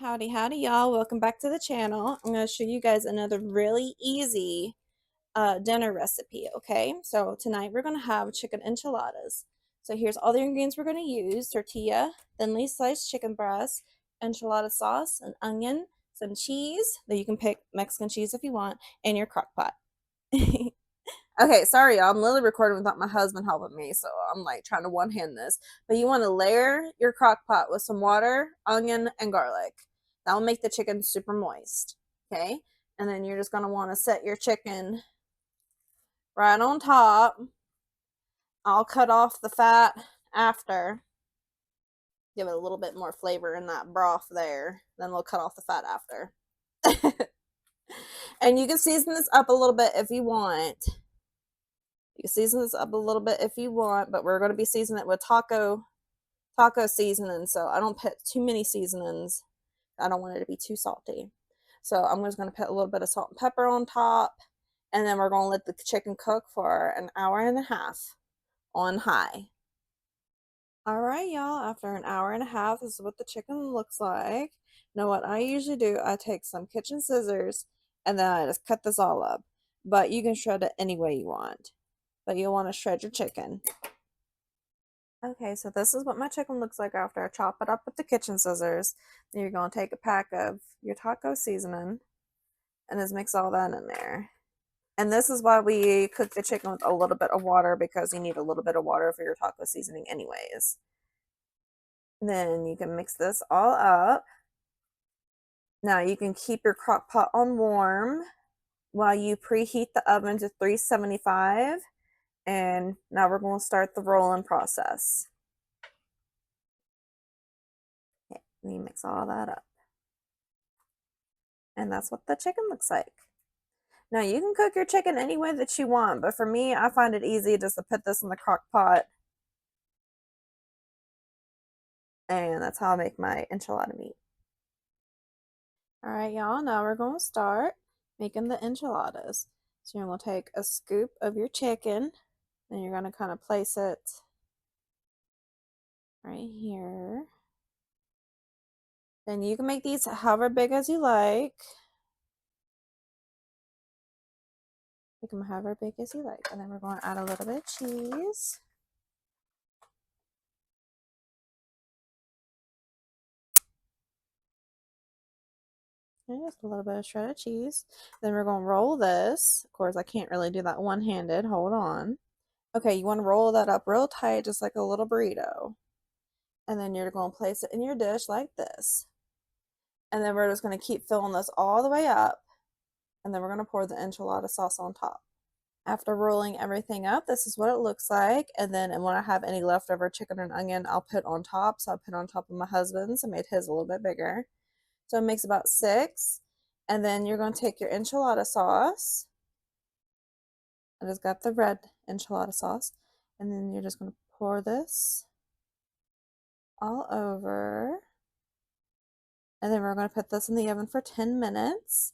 Howdy, howdy, y'all. Welcome back to the channel. I'm going to show you guys another really easy dinner recipe, okay? So tonight we're going to have chicken enchiladas. So here's all the ingredients we're going to use. Tortilla, thinly sliced chicken breast, enchilada sauce, an onion, some cheese, that you can pick Mexican cheese if you want, and your crock pot. Okay, sorry, y'all. I'm literally recording without my husband helping me, so I'm like trying to one-hand this. But you want to layer your crock pot with some water, onion, and garlic. That will make the chicken super moist. Okay? And then you're just going to want to set your chicken right on top. I'll cut off the fat after. Give it a little bit more flavor in that broth there. Then we'll cut off the fat after. And you can season this up a little bit if you want. You can season this up a little bit if you want, but we're going to be seasoning it with taco seasoning, so I don't put too many seasonings. I don't want it to be too salty. So I'm just going to put a little bit of salt and pepper on top, and then we're going to let the chicken cook for an hour and a half on high. All right, y'all, after an hour and a half, this is what the chicken looks like. Now, what I usually do, I take some kitchen scissors, and then I just cut this all up. But you can shred it any way you want. But you'll want to shred your chicken. Okay, so this is what my chicken looks like after I chop it up with the kitchen scissors. Then you're going to take a pack of your taco seasoning and just mix all that in there. And this is why we cook the chicken with a little bit of water, because you need a little bit of water for your taco seasoning anyways. Then you can mix this all up. Now you can keep your crock pot on warm while you preheat the oven to 375. And now we're going to start the rolling process. Okay, let me mix all that up. And that's what the chicken looks like. Now you can cook your chicken any way that you want, but for me, I find it easy just to put this in the crock pot. And that's how I make my enchilada meat. Alright, y'all, now we're going to start making the enchiladas. So you're going to take a scoop of your chicken, and you're going to kind of place it right here. Then you can make these however big as you like. Make them however big as you like. And then we're going to add a little bit of cheese. And just a little bit of shredded cheese. Then we're going to roll this. Of course, I can't really do that one-handed. Hold on. Okay, you want to roll that up real tight, just like a little burrito. And then you're going to place it in your dish like this. And then we're just going to keep filling this all the way up. And then we're going to pour the enchilada sauce on top. After rolling everything up, this is what it looks like. And then when I have any leftover chicken and onion, I'll put on top. So I'll put on top of my husband's. I made his a little bit bigger. So it makes about 6. And then you're going to take your enchilada sauce. I just got the red enchilada sauce. And then you're just going to pour this all over. And then we're going to put this in the oven for 10 minutes.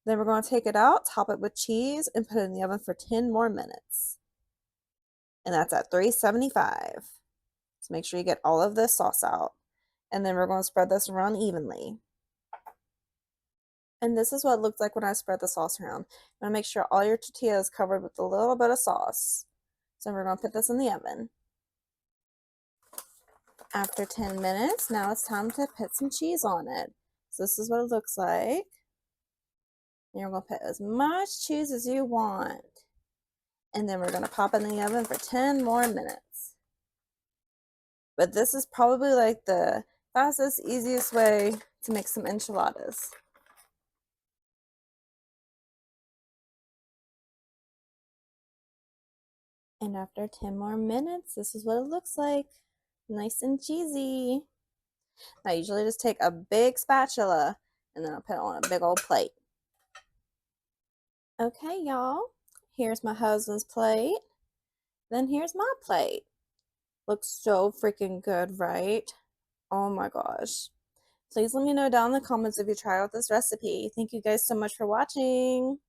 Then we're going to take it out, top it with cheese, and put it in the oven for 10 more minutes. And that's at 375. So make sure you get all of this sauce out. And then we're going to spread this around evenly. And this is what it looks like when I spread the sauce around. You want to make sure all your tortilla is covered with a little bit of sauce. So we're going to put this in the oven. After 10 minutes, now it's time to put some cheese on it. So this is what it looks like. And you're going to put as much cheese as you want. And then we're going to pop it in the oven for 10 more minutes. But this is probably like the fastest, easiest way to make some enchiladas. And after 10 more minutes, this is what it looks like. Nice and cheesy. I usually just take a big spatula and then I'll put it on a big old plate. Okay, y'all. Here's my husband's plate. Then here's my plate. Looks so freaking good, right? Oh my gosh. Please let me know down in the comments if you try out this recipe. Thank you guys so much for watching.